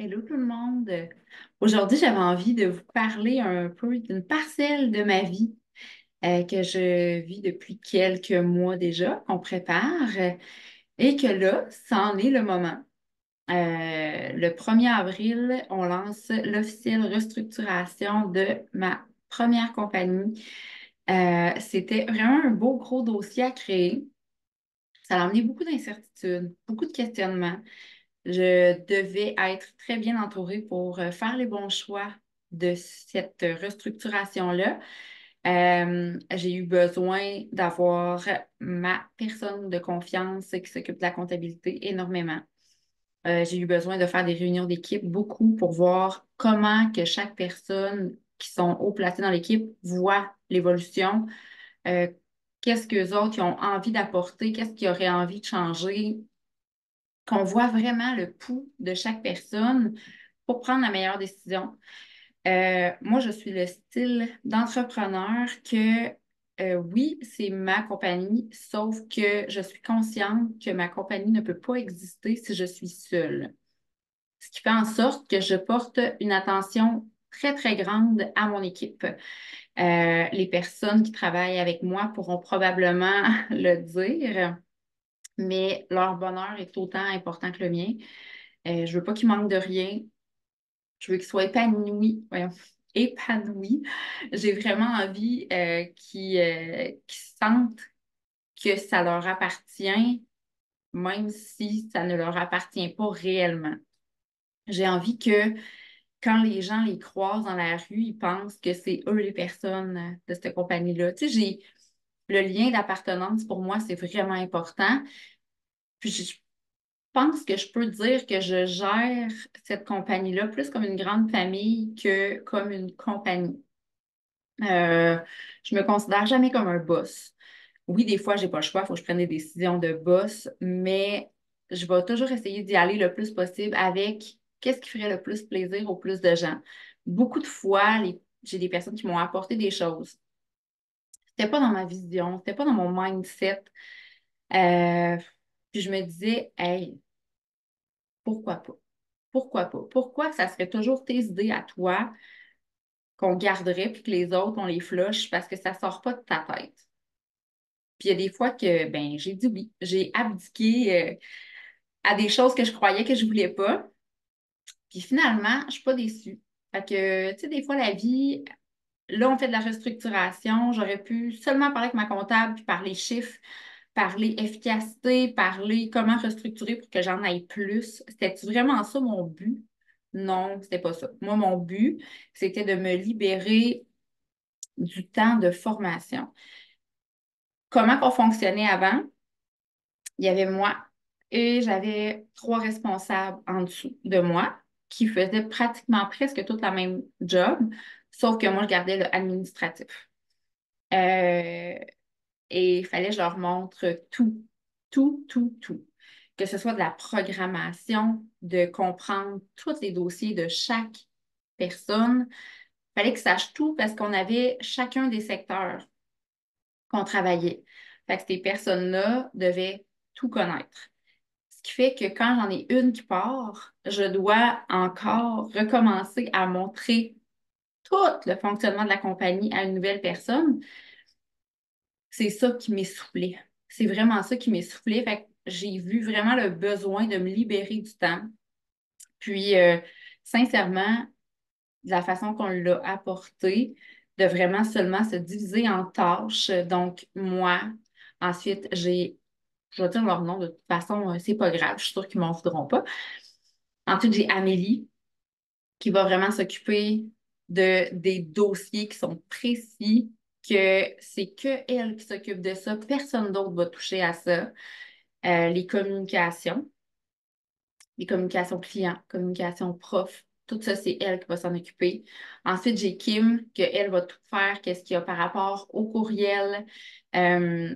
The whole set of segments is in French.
Hello tout le monde. Aujourd'hui, j'avais envie de vous parler un peu d'une parcelle de ma vie que je vis depuis quelques mois déjà, qu'on prépare, et que là, c'en est le moment. Le 1er avril, on lance l'officielle restructuration de ma première compagnie. C'était vraiment un beau gros dossier à créer. Ça a amené beaucoup d'incertitudes, beaucoup de questionnements. Je devais être très bien entourée pour faire les bons choix de cette restructuration-là. J'ai eu besoin d'avoir ma personne de confiance qui s'occupe de la comptabilité énormément. J'ai eu besoin de faire des réunions d'équipe beaucoup pour voir comment que chaque personne qui sont haut placées dans l'équipe voit l'évolution, euh, qu'est-ce qu'eux autres ils ont envie d'apporter, qu'est-ce qu'ils auraient envie de changer, qu'on voit vraiment le pouls de chaque personne pour prendre la meilleure décision. Moi, je suis le style d'entrepreneur que, oui, c'est ma compagnie, sauf que je suis consciente que ma compagnie ne peut pas exister si je suis seule. Ce qui fait en sorte que je porte une attention très, très grande à mon équipe. Les personnes qui travaillent avec moi pourront probablement le dire, mais leur bonheur est autant important que le mien. Je veux pas qu'ils manquent de rien. Je veux qu'ils soient épanouis. Voyons, épanouis. J'ai vraiment envie qu'ils sentent que ça leur appartient, même si ça ne leur appartient pas réellement. J'ai envie que quand les gens les croisent dans la rue, ils pensent que c'est eux les personnes de cette compagnie-là. Tu sais, le lien d'appartenance pour moi, c'est vraiment important. Puis je pense que je peux dire que je gère cette compagnie-là plus comme une grande famille que comme une compagnie. Euh, je me considère jamais comme un boss. Oui, des fois, j'ai pas le choix, il faut que je prenne des décisions de boss, mais je vais toujours essayer d'y aller le plus possible avec qu'est-ce qui ferait le plus plaisir au plus de gens. Beaucoup de fois, j'ai des personnes qui m'ont apporté des choses. C'était pas dans ma vision, c'était pas dans mon mindset. Euh, puis je me disais, hey, pourquoi pas? Pourquoi pas? Pourquoi ça serait toujours tes idées à toi qu'on garderait puis que les autres, on les flush parce que ça sort pas de ta tête? Puis il y a des fois que ben j'ai dit oui. J'ai abdiqué à des choses que je croyais que je voulais pas. Puis finalement, je suis pas déçue. Fait que, tu sais, des fois, la vie, là, on fait de la restructuration. J'aurais pu seulement parler avec ma comptable puis parler chiffres, parler efficacité, parler comment restructurer pour que j'en aille plus. C'était vraiment ça mon but? Non, c'était pas ça. Moi, mon but, c'était de me libérer du temps de formation. Comment on fonctionnait avant? Il y avait moi et j'avais trois responsables en dessous de moi qui faisaient pratiquement presque toute la même job, sauf que moi, je gardais le administratif. Euh, et il fallait que je leur montre tout, tout, tout, tout. Que ce soit de la programmation, de comprendre tous les dossiers de chaque personne. Il fallait qu'ils sachent tout parce qu'on avait chacun des secteurs qu'on travaillait. Fait que ces personnes-là devaient tout connaître. Ce qui fait que quand j'en ai une qui part, je dois encore recommencer à montrer tout le fonctionnement de la compagnie à une nouvelle personne. C'est ça qui m'essoufflait. C'est vraiment ça qui m'essoufflait. Fait que j'ai vu vraiment le besoin de me libérer du temps. Puis, sincèrement, de la façon qu'on l'a apporté, de vraiment seulement se diviser en tâches. Donc, moi, ensuite, je vais dire leur nom de toute façon, c'est pas grave, je suis sûre qu'ils m'en voudront pas. Ensuite, j'ai Amélie qui va vraiment s'occuper des dossiers qui sont précis, que c'est que elle qui s'occupe de ça, personne d'autre va toucher à ça. Les communications, les communications clients, communications prof, tout ça, c'est elle qui va s'en occuper. Ensuite, j'ai Kim, que elle va tout faire, qu'est-ce qu'il y a par rapport au courriel, euh,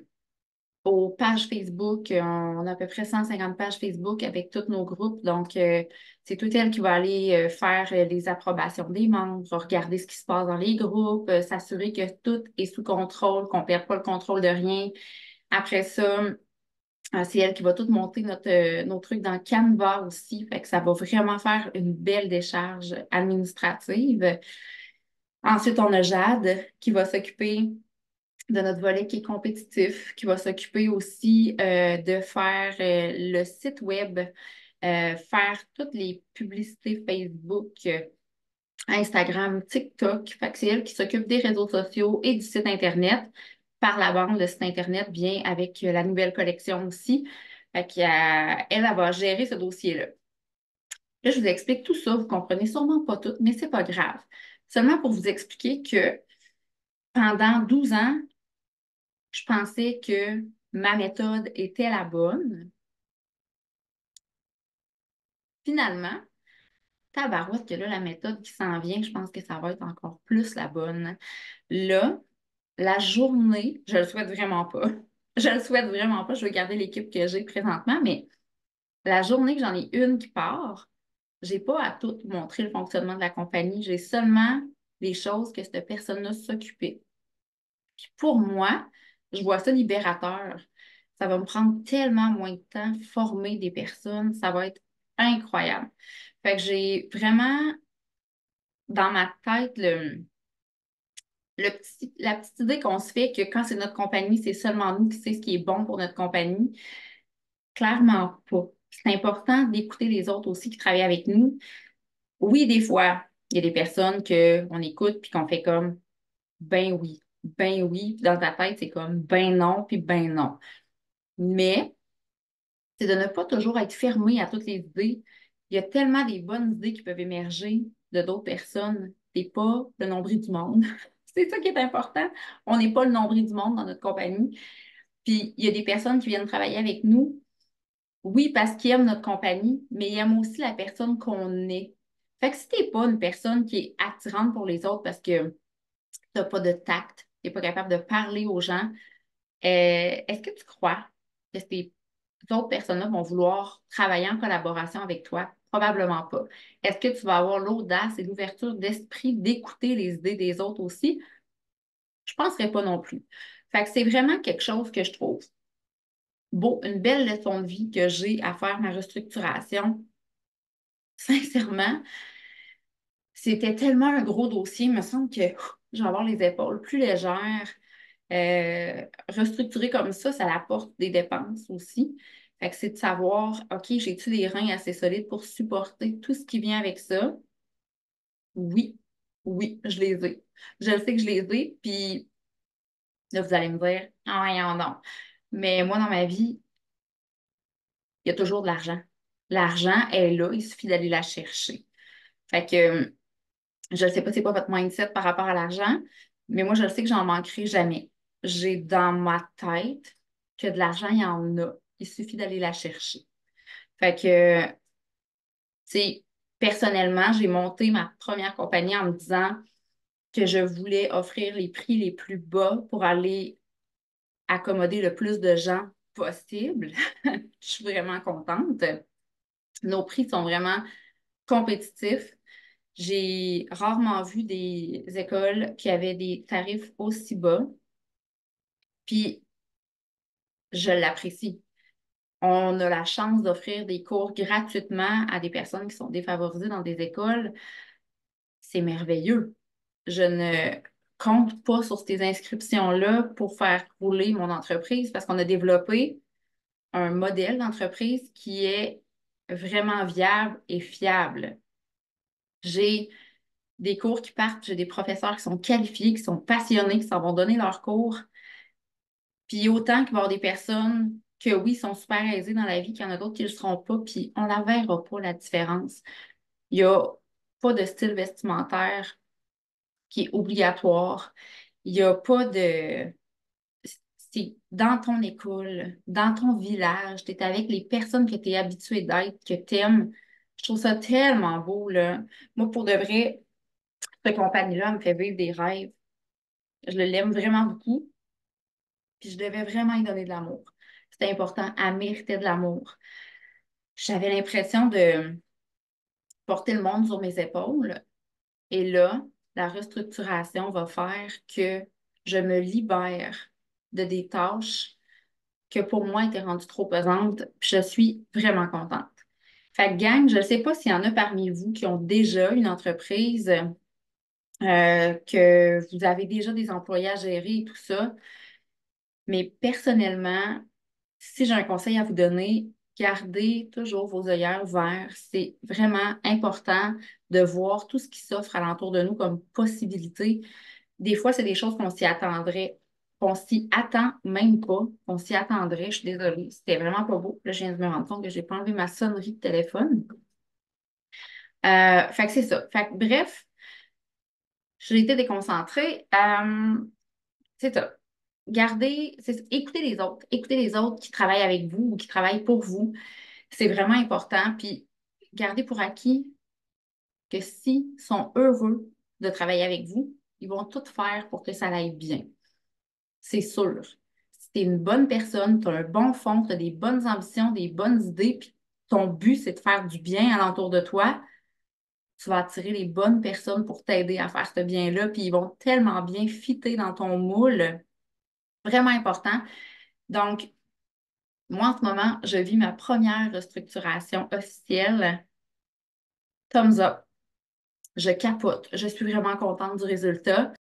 aux pages Facebook. On a à peu près 150 pages Facebook avec tous nos groupes. Donc, c'est toute elle qui va aller faire les approbations des membres, regarder ce qui se passe dans les groupes, s'assurer que tout est sous contrôle, qu'on ne perd pas le contrôle de rien. Après ça, C'est elle qui va tout monter nos trucs dans Canva aussi. Fait que ça va vraiment faire une belle décharge administrative. Ensuite, on a Jade qui va s'occuper de notre volet qui est compétitif, qui va s'occuper aussi de faire le site web, faire toutes les publicités Facebook, Instagram, TikTok. Fait que c'est elle qui s'occupe des réseaux sociaux et du site Internet. Par la bande, le site Internet vient avec la nouvelle collection aussi. Fait qu'elle, elle va gérer ce dossier-là. Là, je vous explique tout ça. Vous comprenez sûrement pas tout, mais c'est pas grave. Seulement pour vous expliquer que pendant 12 ans, je pensais que ma méthode était la bonne. Finalement, tabarouette que là, la méthode qui s'en vient, je pense que ça va être encore plus la bonne. Là, la journée, je le souhaite vraiment pas. Je le souhaite vraiment pas. Je veux garder l'équipe que j'ai présentement, mais la journée que j'en ai une qui part, j'ai pas à tout montrer le fonctionnement de la compagnie. J'ai seulement les choses que cette personne-là s'occupait. Puis pour moi, je vois ça libérateur. Ça va me prendre tellement moins de temps former des personnes. Ça va être incroyable. Fait que j'ai vraiment dans ma tête la petite idée qu'on se fait que quand c'est notre compagnie, c'est seulement nous qui savons ce qui est bon pour notre compagnie. Clairement pas. C'est important d'écouter les autres aussi qui travaillent avec nous. Oui, des fois, il y a des personnes qu'on écoute puis qu'on fait comme ben oui, ben oui. Puis dans ta tête, c'est comme ben non, puis ben non. Mais c'est de ne pas toujours être fermé à toutes les idées. Il y a tellement des bonnes idées qui peuvent émerger de d'autres personnes. T'es pas le nombril du monde. C'est ça qui est important. On n'est pas le nombril du monde dans notre compagnie. Puis il y a des personnes qui viennent travailler avec nous, oui, parce qu'ils aiment notre compagnie, mais ils aiment aussi la personne qu'on est. Fait que si t'es pas une personne qui est attirante pour les autres parce que t'as pas de tact, t'es pas capable de parler aux gens, est-ce que tu crois que ces autres personnes-là vont vouloir travailler en collaboration avec toi? Probablement pas. Est-ce que tu vas avoir l'audace et l'ouverture d'esprit d'écouter les idées des autres aussi? Je ne penserais pas non plus. Fait que c'est vraiment quelque chose que je trouve beau, une belle leçon de vie que j'ai à faire ma restructuration. Sincèrement, c'était tellement un gros dossier, il me semble que je vais avoir les épaules plus légères. Restructurer comme ça apporte des dépenses aussi. Fait que c'est de savoir, OK, j'ai-tu des reins assez solides pour supporter tout ce qui vient avec ça? Oui, oui, je les ai. Je le sais que je les ai, puis là, vous allez me dire, ah, voyons non. Mais moi, dans ma vie, il y a toujours de l'argent. L'argent est là, il suffit d'aller la chercher. Fait que je ne sais pas c'est quoi votre mindset par rapport à l'argent, mais moi, je sais que j'en manquerai jamais. J'ai dans ma tête que de l'argent, il y en a. Il suffit d'aller la chercher. Fait que, tu sais, personnellement, j'ai monté ma première compagnie en me disant que je voulais offrir les prix les plus bas pour aller accommoder le plus de gens possible. Je suis vraiment contente. Nos prix sont vraiment compétitifs. J'ai rarement vu des écoles qui avaient des tarifs aussi bas, puis je l'apprécie. On a la chance d'offrir des cours gratuitement à des personnes qui sont défavorisées dans des écoles. C'est merveilleux. Je ne compte pas sur ces inscriptions-là pour faire rouler mon entreprise parce qu'on a développé un modèle d'entreprise qui est vraiment viable et fiable. J'ai des cours qui partent, j'ai des professeurs qui sont qualifiés, qui sont passionnés, qui s'en vont donner leurs cours. Puis autant qu'il va y avoir des personnes que oui, sont super aisées dans la vie, qu'il y en a d'autres qui ne le seront pas, puis on la verra pas la différence. Il n'y a pas de style vestimentaire qui est obligatoire. Il n'y a pas de... C'est dans ton école, dans ton village, tu es avec les personnes que tu es habitué d'être, que tu aimes. Je trouve ça tellement beau, là. Moi, pour de vrai, cette compagnie-là me fait vivre des rêves. Je l'aime vraiment beaucoup, puis je devais vraiment y donner de l'amour. C'était important, elle méritait de l'amour. J'avais l'impression de porter le monde sur mes épaules. Et là, la restructuration va faire que je me libère de des tâches que pour moi était rendue trop pesante. Puis je suis vraiment contente. Fait que gang, je ne sais pas s'il y en a parmi vous qui ont déjà une entreprise, que vous avez déjà des employés à gérer et tout ça. Mais personnellement, si j'ai un conseil à vous donner, gardez toujours vos œillères ouverts. C'est vraiment important de voir tout ce qui s'offre alentour de nous comme possibilité. Des fois, c'est des choses qu'on s'y attend même pas, qu'on s'y attendrait. Je suis désolée, c'était vraiment pas beau. Là, je viens de me rendre compte que j'ai pas enlevé ma sonnerie de téléphone. Fait que c'est ça. Fait que bref, j'ai été déconcentrée. C'est ça. Écoutez les autres qui travaillent avec vous ou qui travaillent pour vous. C'est vraiment important. Puis, gardez pour acquis que s'ils sont heureux de travailler avec vous, ils vont tout faire pour que ça aille bien. C'est sûr. Si tu es une bonne personne, tu as un bon fond, tu as des bonnes ambitions, des bonnes idées, puis ton but, c'est de faire du bien alentour de toi, tu vas attirer les bonnes personnes pour t'aider à faire ce bien-là, puis ils vont tellement bien fitter dans ton moule. Vraiment important. Donc, moi, en ce moment, je vis ma première restructuration officielle. Thumbs up. Je capote. Je suis vraiment contente du résultat.